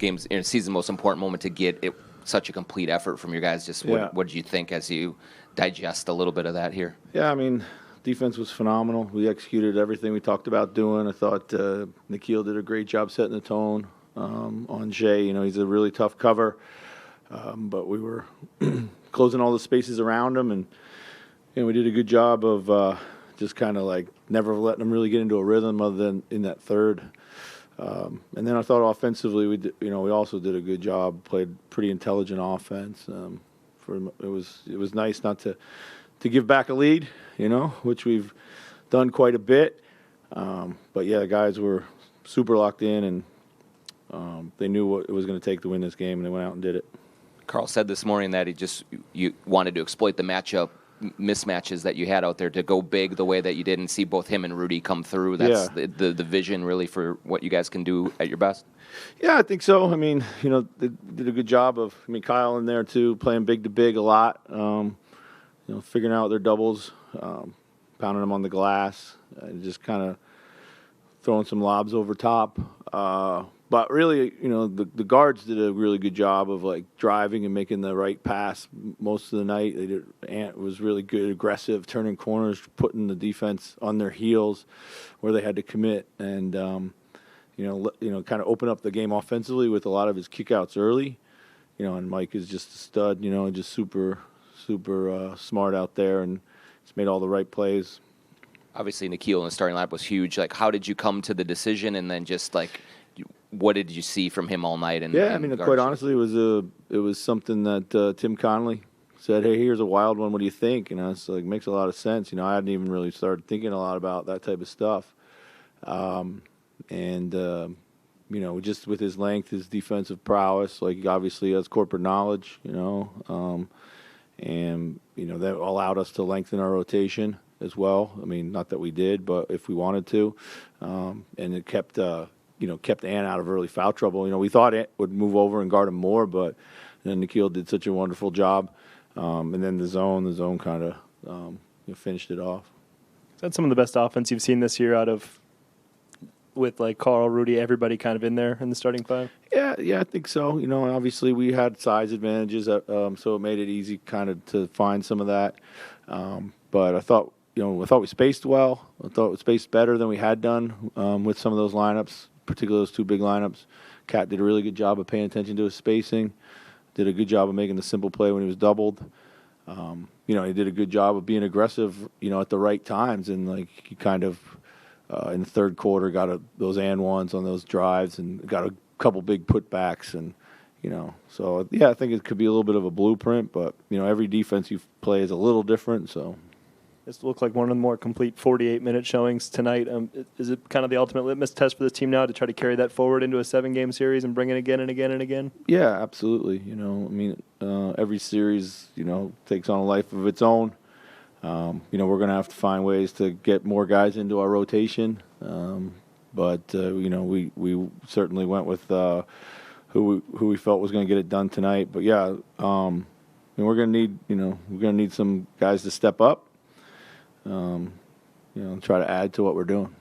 game's in season's most important moment to get it, such a complete effort from your guys. Just what did you think as you digest a little bit of that here? Yeah, I mean, defense was phenomenal. We executed everything we talked about doing. I thought Nikhil did a great job setting the tone on Jay. He's a really tough cover, but we were closing all the spaces around him, and we did a good job of just kind of like never letting him really get into a rhythm other than in that third. And then I thought offensively, we also did a good job. Played pretty intelligent offense. It was nice not to give back a lead, which we've done quite a bit. But yeah, the guys were super locked in, and they knew what it was going to take to win this game, and they went out and did it. Carl said this morning that you wanted to exploit the mismatches that you had out there to go big the way that you did and see both him and Rudy come through. That's the vision really for what you guys can do at your best. Yeah, I think so. I mean, they did a good job of, Kyle in there too, playing big to big a lot, figuring out their doubles, pounding them on the glass, and just kind of throwing some lobs over top. But really, the guards did a really good job of like driving and making the right pass most of the night. Ant was really good, aggressive, turning corners, putting the defense on their heels where they had to commit, and kind of open up the game offensively with a lot of his kickouts early. And Mike is just a stud. Just super smart out there, and he's made all the right plays. Obviously, Nikhil in the starting lineup was huge. Like, how did you come to the decision, and then just like, what did you see from him all night? Quite honestly, it was something that Tim Connolly said, "Hey, here's a wild one. What do you think?" And I was like, "Makes a lot of sense." I hadn't even really started thinking a lot about that type of stuff. Just with his length, his defensive prowess, like obviously he has corporate knowledge, and that allowed us to lengthen our rotation as well. I mean, not that we did, but if we wanted to, and it kept Ant out of early foul trouble. We thought Ant would move over and guard him more, but then Nikhil did such a wonderful job. And then the zone kind of finished it off. Is that some of the best offense you've seen this year with like Carl, Rudy, everybody kind of in there in the starting five? Yeah, I think so. Obviously we had size advantages, so it made it easy kind of to find some of that. But I thought we spaced well. I thought we spaced better than we had done with some of those lineups, particularly those two big lineups. Cat did a really good job of paying attention to his spacing. Did a good job of making the simple play when he was doubled. He did a good job of being aggressive, at the right times. And, like, he kind of, in the third quarter, got those and ones on those drives and got a couple big putbacks. And, so, yeah, I think it could be a little bit of a blueprint. But, every defense you play is a little different, so. This looked like one of the more complete 48-minute showings tonight. Is it kind of the ultimate litmus test for this team now to try to carry that forward into a 7-game series and bring it again and again and again? Yeah, absolutely. Every series, takes on a life of its own. We're going to have to find ways to get more guys into our rotation. But we certainly went with who we felt was going to get it done tonight. But yeah, we're going to need some guys to step up. Try to add to what we're doing.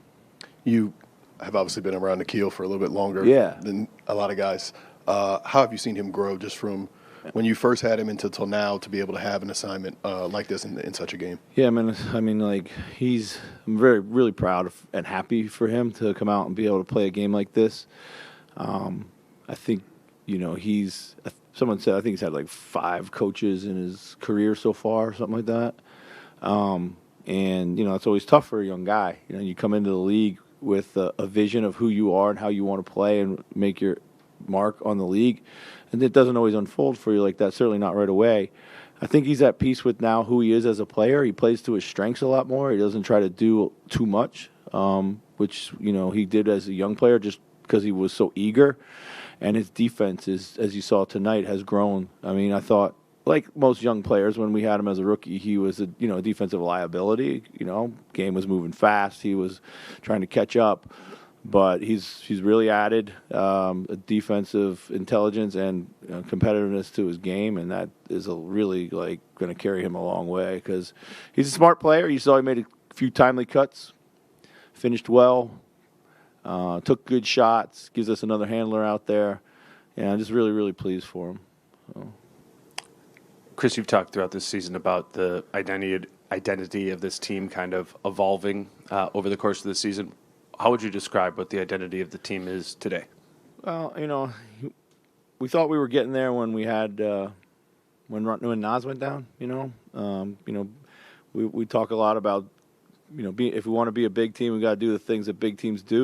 You have obviously been around Nikhil for a little bit longer than a lot of guys. How have you seen him grow just from when you first had him until now to be able to have an assignment like this in such a game? Yeah, I'm really proud and happy for him to come out and be able to play a game like this. I think, someone said, I think he's had like 5 coaches in his career so far, something like that. And, it's always tough for a young guy. You come into the league with a vision of who you are and how you want to play and make your mark on the league. And it doesn't always unfold for you like that, certainly not right away. I think he's at peace with now who he is as a player. He plays to his strengths a lot more. He doesn't try to do too much, which, he did as a young player just because he was so eager. And his defense, as you saw tonight, has grown. I thought, like most young players, when we had him as a rookie, he was a defensive liability. Game was moving fast. He was trying to catch up, but he's really added a defensive intelligence and competitiveness to his game, and that is really going to carry him a long way because he's a smart player. You saw he made a few timely cuts, finished well, took good shots, gives us another handler out there. yeah, I'm just really, really pleased for him. So. Chris, you've talked throughout this season about the identity of this team kind of evolving over the course of the season. How would you describe what the identity of the team is today? Well, we thought we were getting there when we had when Nas went down. We talk a lot about if we want to be a big team, we got to do the things that big teams do.